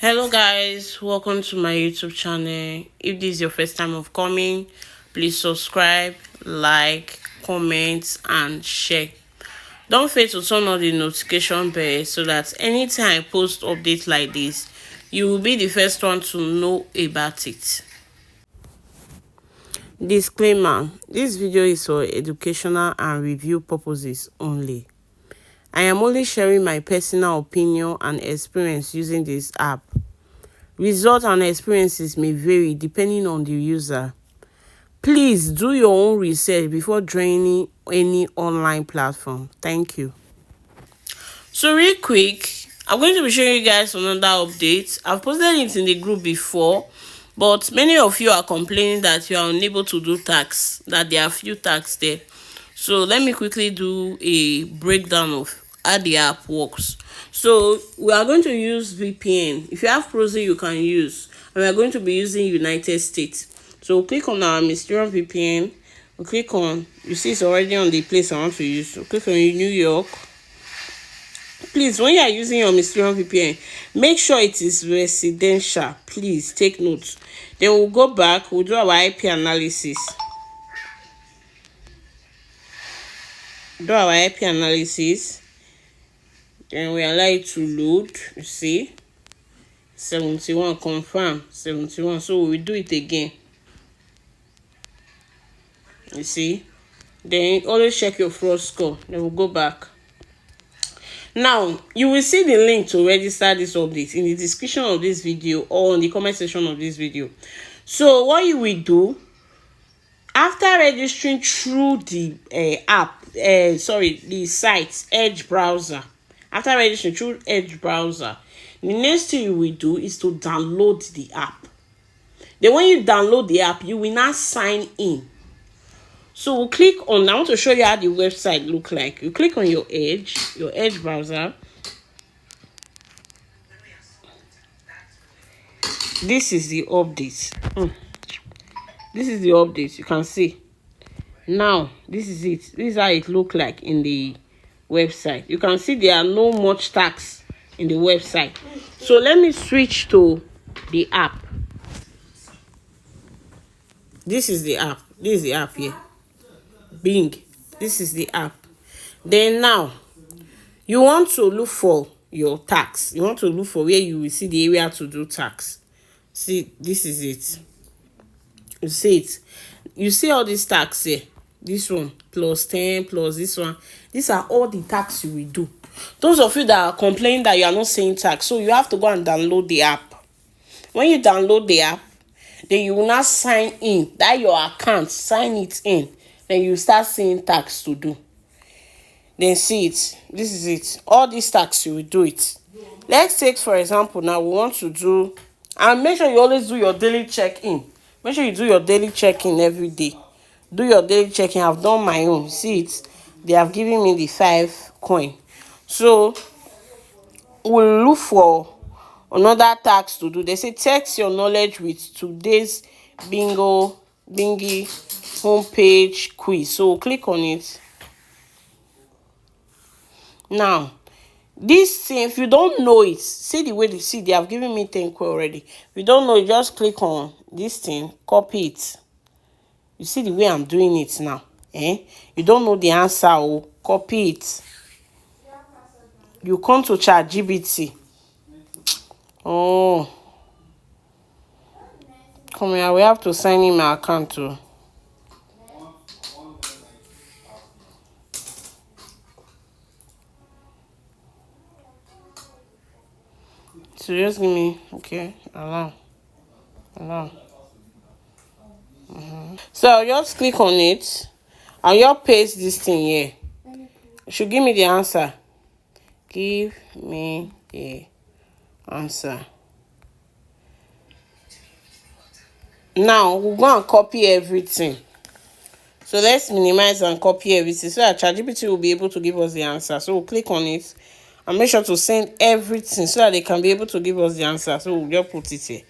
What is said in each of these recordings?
Hello guys, welcome to my YouTube channel. If this is your first time of coming, please subscribe, like, comment and share. Don't forget to turn on the notification bell so that anytime I post updates like this, you will be the first one to know about it. Disclaimer: this video is for educational and review purposes only. I am only sharing my personal opinion and experience using this app. Results and experiences may vary depending on the user. Please do your own research before joining any online platform. Thank you. So real quick, I'm going to be showing you guys another update. I've posted it in the group before, but many of you are complaining that you are unable to do tax, that there are few tax there. So let me quickly do a breakdown of how the app works. So we are going to use VPN. If you have Proxy, you can use, and we are going to be using United States. So click on our Mysterious VPN. We'll click on, you see it's already on the place I want to use. So click on New York. Please, when you are using your Mysterious VPN, make sure it is residential. Please take note. Then we'll go back, we'll do our IP analysis. Then we allow it to load. You see 71, confirm 71. So we will do it again. You see, then always check your fraud score. Then we'll go back. Now you will see the link to register this update in the description of this video or in the comment section of this video. So what you will do after registering through the the site Edge browser, after registering through Edge browser, the next thing you will do is to download the app. Then when you download the app, you will now sign in. So we'll click on, I want to show you how the website look like. You click on your Edge browser. This is the update. This is the update. You can see. Now, this is it. This is how it look like in the website. You can see there are no much tax in the website. So let me switch to the app. This is the app. This is the app here. Bing. This is the app. Then now, you want to look for your tax. You want to look for where you will see the area to do tax. See, this is it. You see it. You see all these tax here. This one plus 10 plus this one. These are all the tax you will do. Those of you that are complaining that you are not saying tax, so you have to go and download the app. When you download the app, then you will not sign in. That your account, sign it in. Then you start seeing tax to do. Then see it. This is it. All these tax you will do it. Let's take for example now we want to do, and make sure you always do your daily check-in. Make sure you do your daily check-in every day. Do your daily check-in. I've done my own. See it. They have given me the 5 coin. So we'll look for another tax to do. They say test your knowledge with today's bingy homepage quiz. So click on it. Now this thing, if you don't know it, see the way they see, they have given me 10 coin already. If you don't know it, just click on this thing, copy it. You see the way I'm doing it now. You don't know the answer, copy it. You come to ChatGPT. Oh, come here. We have to sign in my account too. So just give me, okay, allow. So just click on it and you paste this thing here. You should give me the answer. Give me the answer. Now we'll go and copy everything. So let's minimize and copy everything so that ChatGPT will be able to give us the answer. So we'll click on it and make sure to send everything so that they can be able to give us the answer. So we'll just put it here.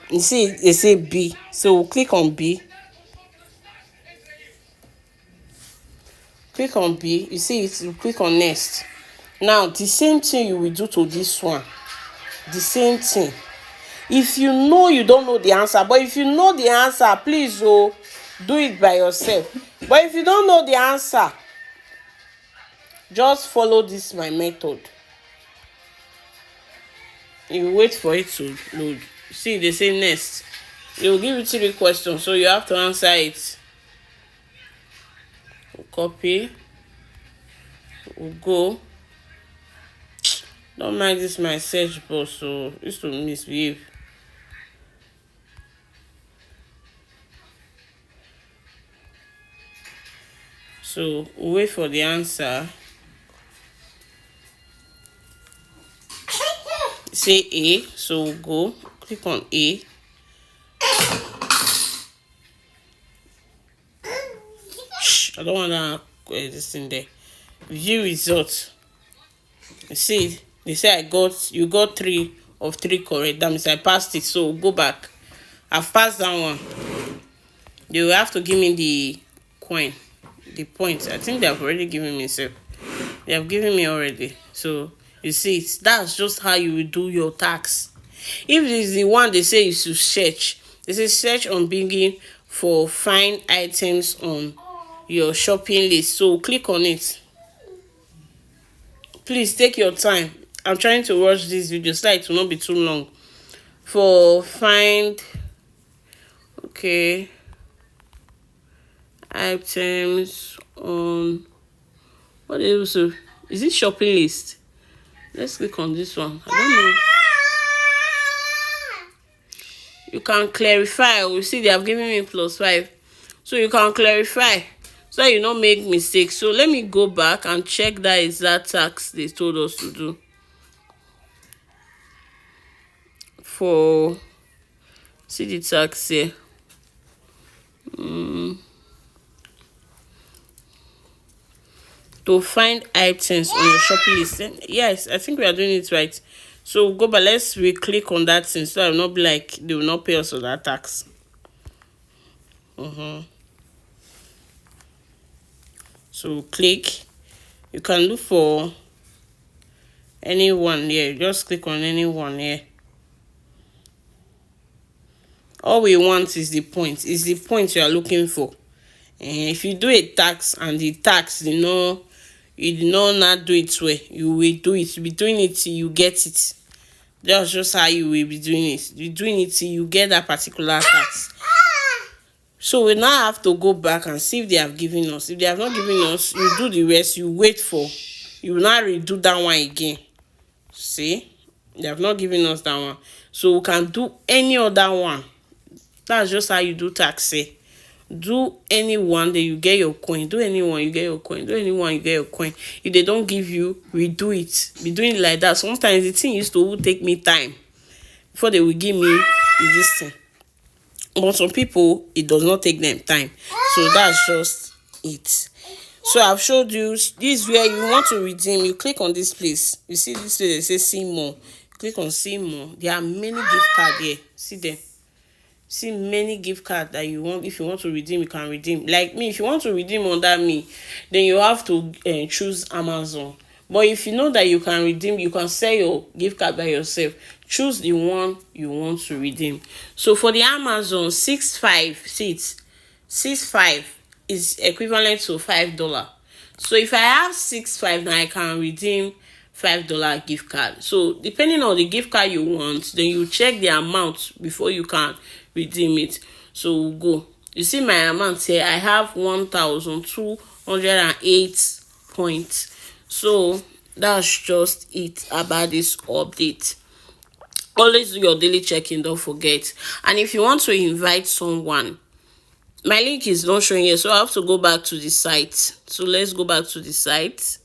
You see, they say B. So we'll click on B. Click on B. You see it, you click on next. Now the same thing you will do to this one, the same thing. If you know you don't know the answer, but if you know the answer, please do it by yourself. But if you don't know the answer, just follow this my method. You wait for it to load. See, they say next. They will give you 3 questions, so you have to answer it. Copy. We'll go. Don't mind this my search bar, so used to misbehave. So we'll wait for the answer. Say A, so we'll go. Click on A. I don't want to this thing there. View result. You see, they say you got 3 of 3 correct. That means I passed it. So go back. I've passed that one. They will have to give me the coin, the points. I think they have already given me. So they have given me already. So you see, that's just how you will do your tax. If this is the one they say you should search, they say search on Bing for find items on your shopping list. So click on it. Please take your time. I'm trying to watch this video so it will not be too long. For find items on what is it shopping list? Let's click on this one. I don't know. You can clarify. We see they have given me +5. So you can clarify so that you don't make mistakes. So let me go back and check that exact tax they told us to do. For see the tax here. To find items on your shopping list. Yes, I think we are doing it right. So go back. Let's click on that thing so I will not be like they will not pay us for that tax. So click. You can look for anyone here. Just click on anyone here. All we want is the point. It's the point you are looking for. And if you do a tax and the tax you did not do it well, you will do it. You'll be doing it till you get it. That's just how you will be doing it. You're doing it till you get that particular tax. So we now have to go back and see if they have given us. If they have not given us, you do the rest. You wait for. You will not redo that one again. See, they have not given us that one. So we can do any other one. That's just how you do tax. Do any one, then you get your coin. Do anyone, you get your coin. Do anyone, you get your coin. If they don't give you, redo it. Be doing it like that. Sometimes the thing used to take me time before they will give me this thing. But some people, it does not take them time. So that's just it. So I've showed you. This is where you want to redeem. You click on this place. You see this place, they say see more. Click on see more. There are many gift cards here. See them. See many gift cards that you want. If you want to redeem, you can redeem. Like me, if you want to redeem under me, then you have to choose Amazon. But if you know that you can redeem, you can sell your gift card by yourself. Choose the one you want to redeem. So for the Amazon 65, see it, 65 is equivalent to $5. So if I have 65, now I can redeem $5 gift card. So depending on the gift card you want, then you check the amount before you can redeem it. So we'll go. You see my amount here. I have 1,208 points. So that's just it about this update. Always do your daily checking, don't forget. And if you want to invite someone, my link is not showing here, so I have to go back to the site. So let's go back to the site.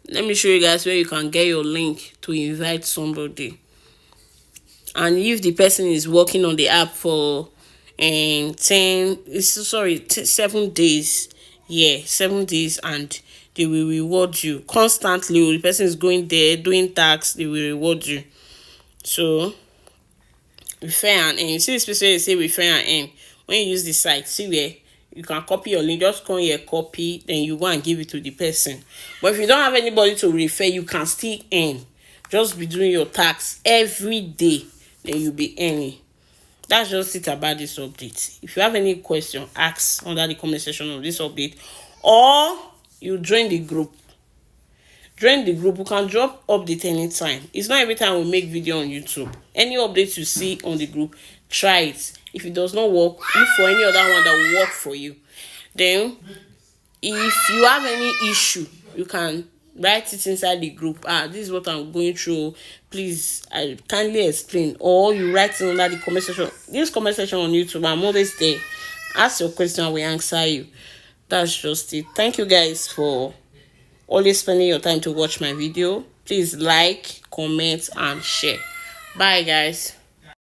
Let me show you guys where you can get your link to invite somebody. And if the person is working on the app for 7 days, 7 days, and they will reward you constantly. The person is going there doing tax, they will reward you. So refer and earn. You see this place where you say refer and earn. When you use the site, see where You can copy your link, just come here, copy, then you go and give it to the person. But if you don't have anybody to refer, you can still earn. Just be doing your tax every day, then you'll be earning. That's just it about this update. If you have any question, ask under the comment section of this update, or you join the group. Join the group. You can drop update anytime. It's not every time we make video on YouTube. Any update you see on the group, try it. If it does not work, look for any other one that will work for you. Then if you have any issue, you can write it inside the group. This is what I'm going through, please I kindly explain. Or you write it under the comment section. This comment section on YouTube, I'm always there. Ask your question, I will answer you. That's just it. Thank you guys for always spending your time to watch my video. Please like, comment and share. Bye guys.